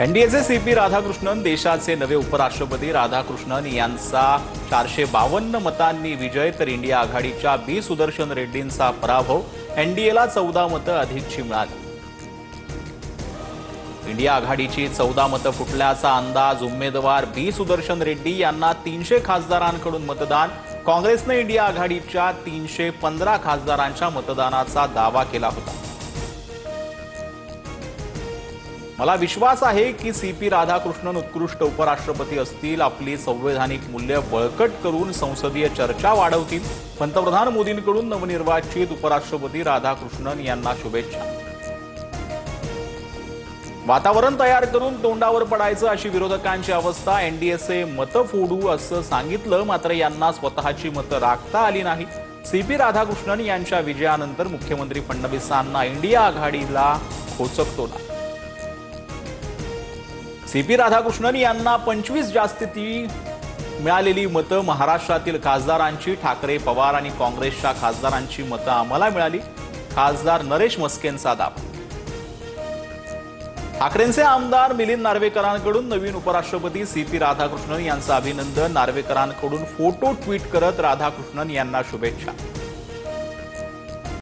एनडीएचे CP Radhakrishnan देशाचे नवे उपराष्ट्रपती राधाकृष्णन यांचा 452 मतांनी विजय तर इंडिया आघाडीच्या बी सुदर्शन रेड्डींचा पराभव। एनडीएला 14 मतं अधिकची मिळाली। इंडिया आघाडीची 14 मतं फुटल्याचा अंदाज। उमेदवार बी सुदर्शन रेड्डी यांना 300 खासदारांकडून मतदान। काँग्रेसने इंडिया आघाडीच्या 315 खासदारांच्या मतदानाचा दावा केला होता। मला विश्वास आहे की सीपी राधाकृष्णन उत्कृष्ट उपराष्ट्रपती असतील, आपली संवैधानिक मूल्य बळकट करून संसदीय चर्चा वाढवतील। पंतप्रधान मोदींकडून नवनिर्वाचित उपराष्ट्रपती राधाकृष्णन यांना शुभेच्छा। वातावरण तयार करून तोंडावर पडायचं अशी विरोधकांची अवस्था। एनडीएचे मतं फोडू असं सांगितलं, मात्र यांना स्वतःची मतं राखता आली नाही। सीपी राधाकृष्णन यांच्या विजयानंतर मुख्यमंत्री फडणवीसांना इंडिया आघाडीला खोचकतो ना। सीपी राधाकृष्णन यांना 25 जास्तीची मिळालेली मतं महाराष्ट्रातील खासदारांची। ठाकरे, पवार आणि काँग्रेसच्या खासदारांची मतं आम्हाला मिळाली। खासदार नरेश मस्केंचा दावा। ठाकरेंचे आमदार मिलिंद नार्वेकरांकडून नवीन उपराष्ट्रपती सीपी राधाकृष्णन यांचं अभिनंदन। नार्वेकरांकडून फोटो ट्विट करत राधाकृष्णन यांना शुभेच्छा।